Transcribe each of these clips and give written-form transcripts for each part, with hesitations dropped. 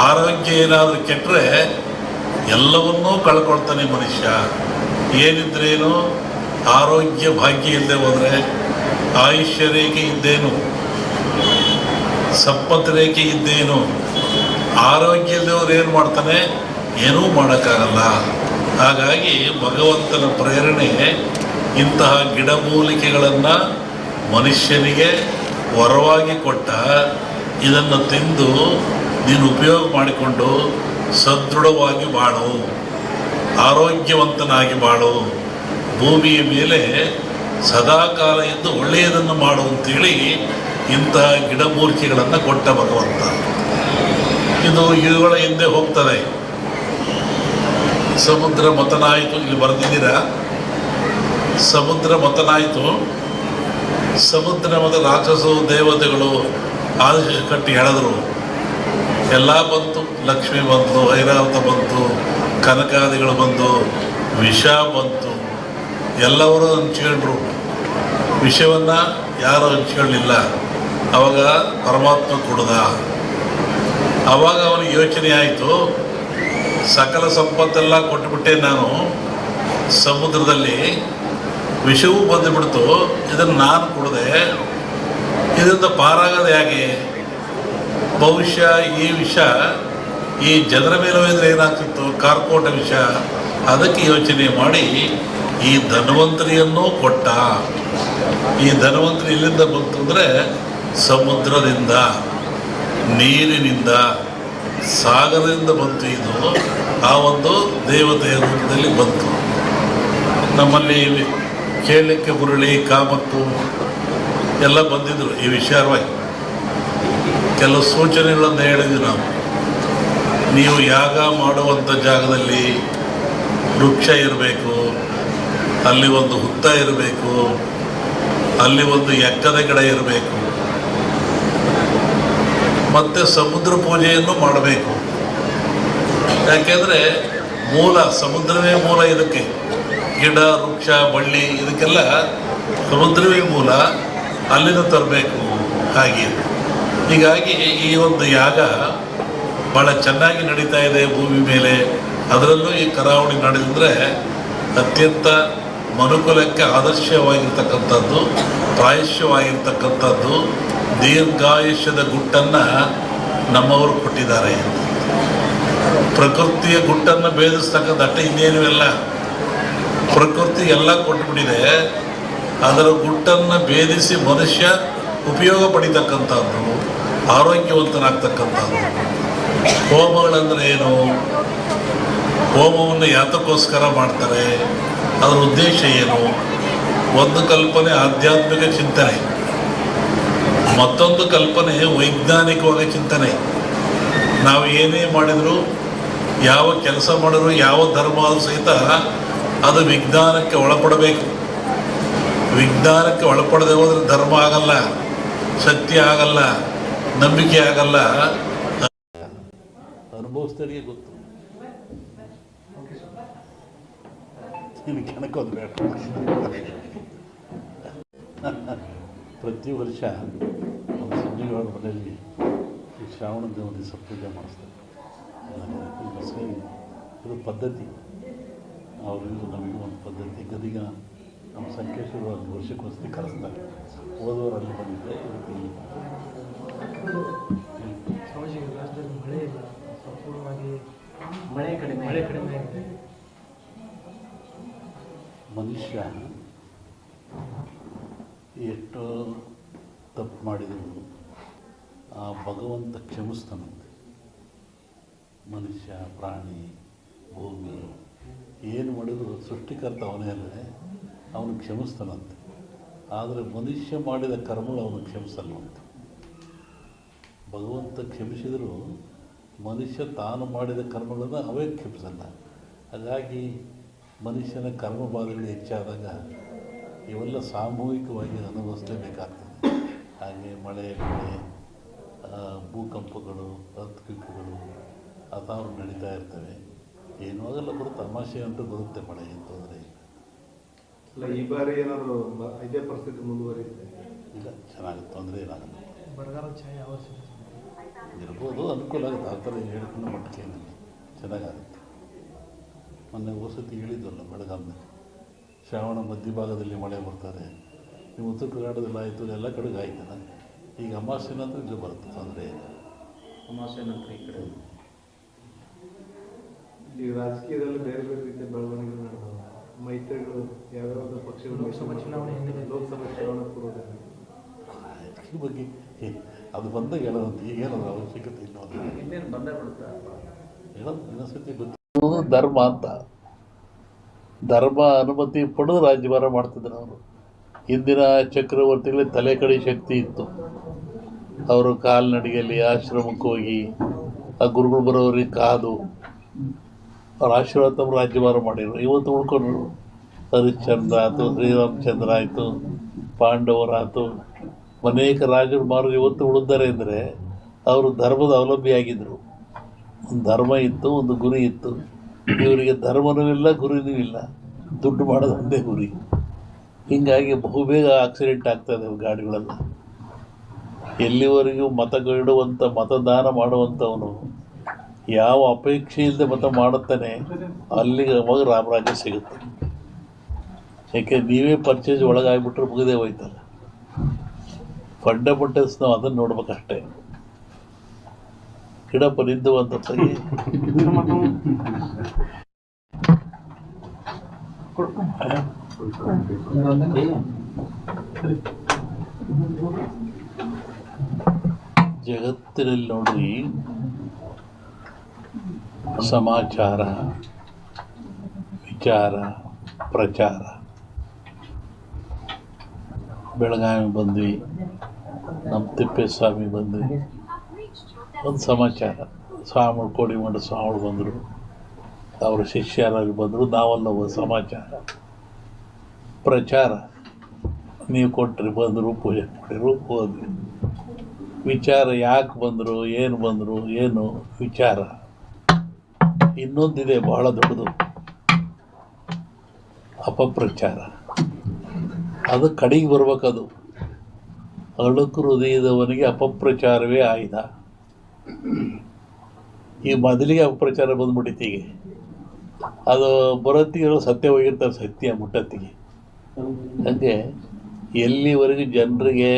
ಆರೋಗ್ಯ ಏನಾದರೂ ಕೆಟ್ಟರೆ ಎಲ್ಲವನ್ನೂ ಕಳ್ಕೊಳ್ತಾನೆ ಮನುಷ್ಯ. ಏನಿದ್ರೇನು ಆರೋಗ್ಯ ಭಾಗ್ಯ ಇಲ್ಲದೆ ಹೋದರೆ ಆಯುಷ್ಯ ರೇಖೆ ಇದ್ದೇನು, ಸಂಪತ್ತು ರೇಖೆ ಇದ್ದೇನು. ಆರೋಗ್ಯ ಇಲ್ಲದವ್ರು ಏನು ಮಾಡ್ತಾನೆ? ಏನೂ ಮಾಡೋಕ್ಕಾಗಲ್ಲ. ಹಾಗಾಗಿ ಭಗವಂತನ ಪ್ರೇರಣೆ ಇಂತಹ ಗಿಡಮೂಲಿಕೆಗಳನ್ನು ಮನುಷ್ಯನಿಗೆ ವರವಾಗಿ ಕೊಟ್ಟ. ಇದನ್ನು ತಿಂದು ನೀನು ಉಪಯೋಗ ಮಾಡಿಕೊಂಡು ಸದೃಢವಾಗಿ ಬಾಳು, ಆರೋಗ್ಯವಂತನಾಗಿ ಬಾಳು, ಭೂಮಿಯ ಮೇಲೆ ಸದಾಕಾಲ ಇದ್ದು ಒಳ್ಳೆಯದನ್ನು ಮಾಡು ಅಂತೇಳಿ ಇಂತಹ ಗಿಡಮೂಲಿಕೆಗಳನ್ನು ಕೊಟ್ಟ ಭಗವಂತ. ಇದು ಇವುಗಳ ಹಿಂದೆ ಹೋಗ್ತದೆ. ಸಮುದ್ರ ಮಥನಾಯಿತು, ಇಲ್ಲಿ ಬರೆದಿದ್ದೀರಾ, ಸಮುದ್ರ ಮಥನಾಯಿತು. ಸಮುದ್ರ ಮತ್ತು ರಾಕ್ಷಸರು ದೇವತೆಗಳು ಆದೇಶ ಕಟ್ಟಿ ಹೇಳಿದ್ರು. ಎಲ್ಲ ಬಂತು, ಲಕ್ಷ್ಮಿ ಬಂತು, ಐರಾವತ ಬಂತು, ಕನಕಾದಿಗಳು ಬಂದು, ವಿಷ ಬಂತು. ಎಲ್ಲರೂ ಹಂಚ್ಕೊಂಡ್ರು. ವಿಷವನ್ನು ಯಾರು ಹಂಚ್ಕೊಳ್ಳಿಲ್ಲ. ಅವಾಗ ಪರಮಾತ್ಮ ಕುಡ್ದ. ಆವಾಗ ಅವನಿಗೆ ಯೋಚನೆ ಆಯಿತು, ಸಕಲ ಸಂಪತ್ತೆಲ್ಲ ಕೊಟ್ಟುಬಿಟ್ಟೆ ನಾನು, ಸಮುದ್ರದಲ್ಲಿ ವಿಷವೂ ಬಂದುಬಿಡ್ತು, ಇದನ್ನು ನಾನು ಕುಡಿದೆ, ಇದರಿಂದ ಪಾರಾಗದೆ ಹೇಗೆ? ಬಹುಶಃ ಈ ವಿಷ ಈ ಜನರ ಮೇಲೆ ಹೋದರೆ ಏನಾಗ್ತಿತ್ತು? ಕಾರ್ಕೋಟ ವಿಷ. ಅದಕ್ಕೆ ಯೋಚನೆ ಮಾಡಿ ಈ ಧನ್ವಂತರಿಯನ್ನು ಕೊಟ್ಟ. ಈ ಧನ್ವಂತರಿ ಎಲ್ಲಿಂದ ಬಂತು ಅಂದರೆ ಸಮುದ್ರದಿಂದ, ನೀರಿನಿಂದ, ಸಾಗರದಿಂದ ಬಂತು. ಇದು ಆ ಒಂದು ದೇವತೆಯ ರೂಪದಲ್ಲಿ ಬಂತು. ನಮ್ಮಲ್ಲಿ ಕೇಳಲಿಕ್ಕೆ ಹುರುಳಿ, ಕಾಮತ್ತು ಎಲ್ಲ ಬಂದಿದ್ದರು. ಈ ವಿಚಾರವಾಗಿ ಕೆಲವು ಸೂಚನೆಗಳನ್ನು ಹೇಳಿದ್ವಿ ನಾವು. ನೀವು ಯಾಗ ಮಾಡುವಂಥ ಜಾಗದಲ್ಲಿ ವೃಕ್ಷ ಇರಬೇಕು, ಅಲ್ಲಿ ಒಂದು ಹುತ್ತ ಇರಬೇಕು, ಅಲ್ಲಿ ಒಂದು ಎಕ್ಕದ ಗಿಡ ಇರಬೇಕು, ಮತ್ತು ಸಮುದ್ರ ಪೂಜೆಯನ್ನು ಮಾಡಬೇಕು. ಯಾಕೆಂದರೆ ಮೂಲ ಸಮುದ್ರವೇ ಮೂಲ. ಇದಕ್ಕೆ ಗಿಡ, ವೃಕ್ಷ, ಬಳ್ಳಿ ಇದಕ್ಕೆಲ್ಲ ಸಮುದ್ರವೇ ಮೂಲ. ಅಲ್ಲಿಂದ ತರಬೇಕು. ಹೀಗಾಗಿ ಈ ಒಂದು ಯಾಗ ಭಾಳ ಚೆನ್ನಾಗಿ ನಡೀತಾ ಇದೆ ಭೂಮಿ ಮೇಲೆ. ಅದರಲ್ಲೂ ಈ ಕರಾವಳಿ ನಡೆದಿದ್ರೆ ಅತ್ಯಂತ ಮನುಕುಲಕ್ಕೆ ಆದರ್ಶವಾಗಿರ್ತಕ್ಕಂಥದ್ದು, ಪ್ರಾಯಶ್ಯವಾಗಿರ್ತಕ್ಕಂಥದ್ದು, ದೀರ್ಘಾಯುಷ್ಯದ ಗುಟ್ಟನ್ನು ನಮ್ಮವರು ಕೊಟ್ಟಿದ್ದಾರೆ. ಪ್ರಕೃತಿಯ ಗುಟ್ಟನ್ನು ಭೇದಿಸ್ತಕ್ಕಂಥ ಅಟ್ಟ ಇನ್ನೇನು ಇಲ್ಲ. ಪ್ರಕೃತಿ ಎಲ್ಲ ಕೊಟ್ಟುಬಿಟ್ಟಿದೆ. ಅದರ ಗುಟ್ಟನ್ನು ಭೇದಿಸಿ ಮನುಷ್ಯ ಉಪಯೋಗ ಪಡಿತಕ್ಕಂಥದ್ದು, ಆರೋಗ್ಯವಂತನಾಗ್ತಕ್ಕಂಥದ್ದು. ಹೋಮಗಳಂದರೆ ಏನು? ಹೋಮವನ್ನು ಯಾತಕ್ಕೋಸ್ಕರ ಮಾಡ್ತಾರೆ? ಅದರ ಉದ್ದೇಶ ಏನು? ಒಂದು ಕಲ್ಪನೆ ಆಧ್ಯಾತ್ಮಿಕ ಚಿಂತನೆ, ಮತ್ತೊಂದು ಕಲ್ಪನೆ ವೈಜ್ಞಾನಿಕವಾಗಿ ಚಿಂತನೆ. ನಾವು ಏನೇ ಮಾಡಿದರೂ, ಯಾವ ಕೆಲಸ ಮಾಡಿದ್ರು, ಯಾವ ಧರ್ಮ ಸಹಿತ ಅದು ವಿಜ್ಞಾನಕ್ಕೆ ಒಳಪಡಬೇಕು. ವಿಜ್ಞಾನಕ್ಕೆ ಒಳಪಡದೆ ಹೋದರೆ ಧರ್ಮ ಆಗಲ್ಲ, ಸತ್ಯ ಆಗಲ್ಲ, ನಂಬಿಕೆ ಆಗಲ್ಲ. ಅನುಭವಿಸಿದವರಿಗೆ ಗೊತ್ತು. ಕೆಣಕೋದು ಬೇಡ. ಪ್ರತಿ ವರ್ಷ ನಮ್ಮ ಸಂಜೀವರ ಮನೆಯಲ್ಲಿ ಈ ಶ್ರಾವಣ ದೇವರಿಗೆ ಸಪೂಜೆ ಮಾಡಿಸ್ತಾರೆ. ಇದು ಪದ್ಧತಿ. ಅವರಿಗೂ ನಮಗೂ ಒಂದು ಪದ್ಧತಿ. ಗದಿಗ ನಮ್ಮ ಸಂಕೇಶ್ವರ ಒಂದು ವರ್ಷಕ್ಕೊಂದ್ಸತಿ ಕರೆಸ್ತಾರೆ. ಹೋದವರಲ್ಲಿ ಬಂದಿದ್ದೆ. ರಾಜ್ಯದಲ್ಲಿ ಮಳೆ ಇಲ್ಲ, ಸಂಪೂರ್ಣವಾಗಿ ಮಳೆ ಕಡಿಮೆ ಆಗಿದೆ. ಮನುಷ್ಯ ಎಷ್ಟು ತಪ್ಪು ಮಾಡಿದರೂ ಆ ಭಗವಂತ ಕ್ಷಮಿಸ್ತಾನಂತೆ. ಮನುಷ್ಯ, ಪ್ರಾಣಿ, ಭೂಮಿ ಏನು ಮಾಡಿದ್ರು ಸೃಷ್ಟಿಕರ್ತ ಅವನೇ ಅಲ್ಲದೆ ಅವನು ಕ್ಷಮಿಸ್ತಾನಂತೆ. ಆದರೆ ಮನುಷ್ಯ ಮಾಡಿದ ಕರ್ಮಗಳು ಅವನು ಕ್ಷಮಿಸಲ್ವಂತೆ. ಭಗವಂತ ಕ್ಷಮಿಸಿದರೂ ಮನುಷ್ಯ ತಾನು ಮಾಡಿದ ಕರ್ಮಗಳನ್ನು ಅವೇ ಕ್ಷಮಿಸಲ್ಲ. ಹಾಗಾಗಿ ಮನುಷ್ಯನ ಕರ್ಮಬಾಧೆಗಳು ಹೆಚ್ಚಾದಾಗ ಇವೆಲ್ಲ ಸಾಮೂಹಿಕವಾಗಿ ಅನುಭವಿಸಲೇಬೇಕಾಗ್ತದೆ. ಹಾಗೆ ಮಳೆ, ಬೆಳೆ, ಭೂಕಂಪಗಳು, ಅರ್ಥಕ್ವಿಕ್ಗಳು ಅಥಾವ್ರು ನಡೀತಾ ಇರ್ತವೆ. ಏನೂ ಆಗಲ್ಲ, ಬರುತ್ತೆ. ತಮಾಷೆ ಅಂತೂ ಬರುತ್ತೆ. ಮಳೆ ಏನು ತೊಂದರೆ ಇಲ್ಲ. ಈ ಬಾರಿ ಏನಾದರೂ ಇದೇ ಪರಿಸ್ಥಿತಿ ಮುಂದುವರಿಯುತ್ತೆ? ಇಲ್ಲ, ಚೆನ್ನಾಗಿ ತೊಂದರೆ ಏನಾಗಲ್ಲ. ಬರಗಾಲ ಛಾಯೆ ಇರ್ಬೋದು. ಅನುಕೂಲ ಆಗುತ್ತೆ. ಆ ಥರ ಹೇಳ್ಕೊಂಡು ಮಟ್ಟಕ್ಕೆ ಏನಿಲ್ಲ, ಚೆನ್ನಾಗಾಗುತ್ತೆ. ಮೊನ್ನೆ ವಸತಿ ಹೇಳಿದ್ವಲ್ಲ ಬೆಳಗಾವಿನಲ್ಲಿ, ಶ್ರಾವಣ ಮಧ್ಯಭಾಗದಲ್ಲಿ ಮಳೆ ಬರ್ತಾರೆ. ನೀವು ಉತ್ತರ ಕರ್ನಾಟಕದಲ್ಲಿ ಆಯಿತು, ಎಲ್ಲ ಕಡೆಗೆ ಆಯ್ತಲ್ಲ. ಈಗ ಅಮಾವಾಸ್ಯೆ ನಂತರ ಇಲ್ಲಿ ಬರುತ್ತೆ, ತೊಂದರೆ ಇಲ್ಲ. ಅಮಾವಾಸ್ಯೆ ನಂತರ ಈ ಕಡೆ ಈಗ ರಾಜಕೀಯದಲ್ಲಿ ಬೇರೆ ಬೇರೆ ರೀತಿಯ ಬೆಳವಣಿಗೆಗಳು ನಡೆದವು. ಮೈತ್ರಿಗಳು ಯಾವ್ಯಾವ ಪಕ್ಷಗಳು ಲೋಕಸಭಾ ಚುನಾವಣೆ ಹಿಂದೆ ಲೋಕಸಭಾ ಚುನಾವಣೆ ಪೂರ್ವದಲ್ಲಿ ಈ ಬಗ್ಗೆ ಅದು ಬಂದಾಗ ಹೇಳೋದು, ಈಗೇನದು ಅವಶ್ಯಕತೆ ಇಲ್ಲ. ಅದು ಇನ್ನೇನು ಬಂದೇ ಬಿಡುತ್ತಾ ಹೇಳೋದು ಇನ್ನೊಂದ್ಸತಿ ಗೊತ್ತಿರೋದು ಧರ್ಮ ಅಂತ. ಧರ್ಮ ಅನುಮತಿ ಪಡೆದು ರಾಜ್ಯಭಾರ ಮಾಡ್ತಿದ್ರು ಅವರು. ಹಿಂದಿನ ಚಕ್ರವರ್ತಿಗಳಿಗೆ ತಲೆ ಕಡೆ ಶಕ್ತಿ ಇತ್ತು. ಅವರು ಕಾಲ್ನಡಿಗೆಯಲ್ಲಿ ಆಶ್ರಮಕ್ಕೆ ಹೋಗಿ ಆ ಗುರುಗಳು ಬರೋರಿಗೆ ಕಾದು ಅವ್ರ ಆಶೀರ್ವಾದ ತಮ್ಮ ರಾಜ್ಯಭಾರ ಮಾಡಿದರು. ಇವತ್ತು ಉಳ್ಕೊಂಡ್ರು. ಹರಿಶ್ಚಂದ್ರ ಆಯಿತು, ಶ್ರೀರಾಮಚಂದ್ರ ಆಯಿತು, ಪಾಂಡವರಾಯಿತು, ಅನೇಕ ರಾಜರು ಮಾರು ಇವತ್ತು ಉಳಿದ್ದಾರೆ ಅಂದರೆ ಅವರು ಧರ್ಮದ ಅವಲಂಬಿಯಾಗಿದ್ದರು. ಒಂದು ಧರ್ಮ ಇತ್ತು, ಒಂದು ಗುರಿ ಇತ್ತು. ಇವರಿಗೆ ಧರ್ಮನೂ ಇಲ್ಲ, ಗುರಿನೂ ಇಲ್ಲ, ದುಡ್ಡು ಮಾಡೋದು ಒಂದೇ ಗುರಿ. ಹೀಗಾಗಿ ಬಹುಬೇಗ ಆಕ್ಸಿಡೆಂಟ್ ಆಗ್ತಾಯಿದೆ ಗಾಡಿಗಳೆಲ್ಲ. ಎಲ್ಲಿವರೆಗೂ ಮತಗಿಡುವಂಥ ಮತದಾನ ಮಾಡುವಂಥವನು ಯಾವ ಅಪೇಕ್ಷೆ ಇಲ್ಲದೆ ಮತ ಮಾಡುತ್ತಾನೆ, ಅಲ್ಲಿಗೆ ಅವಾಗ ರಾಮರಾಜ್ಯ ಸಿಗುತ್ತೆ. ಯಾಕೆ ನೀವೇ ಪರ್ಚೇಸ್ ಒಳಗಾಗ್ಬಿಟ್ರೆ ಮುಗಿದೇ ಹೋಯ್ತಲ್ಲ. ಫಂಡಮೆಂಟಲ್ಸ್ ನಾವು ಅದನ್ನು ನೋಡ್ಬೇಕಷ್ಟೇ. ಗಿಡಪ್ಪ ನಿಂದು ಅಂತ ತೆಗಿ. ಜಗತ್ತಿನಲ್ಲಿ ನೋಡ್ರಿ, ಸಮಾಚಾರ, ವಿಚಾರ, ಪ್ರಚಾರ. ಬೆಳಗಾವಿ ಬಂದ್ವಿ, ನಮ್ಮ ತಿಪ್ಪೇಸ್ವಾಮಿ ಬಂದ್ವಿ, ಒಂದು ಸಮಾಚಾರ. ಸ್ವಾಮಿಗಳು ಕೋಡಿಮಠ ಸ್ವಾಮಿಗಳು ಬಂದರು, ಅವರ ಶಿಷ್ಯರಾಗಿ ಬಂದರು, ನಾವೆಲ್ಲ ಒಂದು ಸಮಾಚಾರ. ಪ್ರಚಾರ, ನೀವು ಕೊಟ್ಟರೆ ಬಂದರು, ಪೂಜೆ ಮಾಡಿರು, ಹೋದ್ವಿ. ವಿಚಾರ, ಯಾಕೆ ಬಂದರು, ಏನು ಬಂದರು, ಏನು ವಿಚಾರ. ಇನ್ನೊಂದಿದೆ ಬಹಳ ದೊಡ್ಡದು, ಅಪಪ್ರಚಾರ. ಅದು ಕಡೆಗೆ ಬರ್ಬೇಕದು. ಅಳುಕು ಹೃದಯದವನಿಗೆ ಅಪಪ್ರಚಾರವೇ ಆಯುಧ. ಈ ಮೊದಲಿಗೆ ಅಪಪ್ರಚಾರ ಬಂದ್ಬಿಟ್ಟಿತ್ತೀಗೆ. ಅದು ಬರೋತ್ತಿಗೆ ಸತ್ಯ ಹೋಗಿರ್ತಾರೆ, ಸತ್ಯ ಮುಟ್ಟತ್ತಿಗೆ. ಹಾಗೆ ಎಲ್ಲಿವರೆಗೂ ಜನರಿಗೆ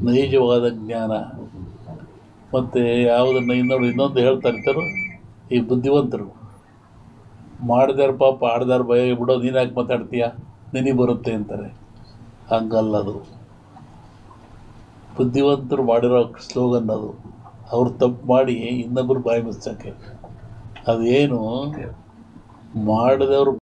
ನೈಜವಾದ ಜ್ಞಾನ ಮತ್ತು ಯಾವುದನ್ನು ಇನ್ನೊಂದು ಹೇಳ್ತಾ ಇರ್ತಾರೋ ಈ ಬುದ್ಧಿವಂತರು, ಮಾಡಿದಾರ ಪಾಪ ಆಡ್ದಾರ ಭಯ ಬಿಡೋ, ನೀನು ಯಾಕೆ ಮಾತಾಡ್ತೀಯ, ನಿನಗೆ ಬರುತ್ತೆ ಅಂತಾರೆ. ಹಂಗಲ್ಲದು. ಬುದ್ಧಿವಂತರು ಮಾಡಿರೋ ಸ್ಲೋಗನ್ ಅದು. ಅವ್ರು ತಪ್ಪು ಮಾಡಿ ಇನ್ನೊಬ್ಬರು ಬಾಯಿ ಮುಚ್ಚೋಕ್ಕೆ. ಅದೇನು ಮಾಡಿದವರು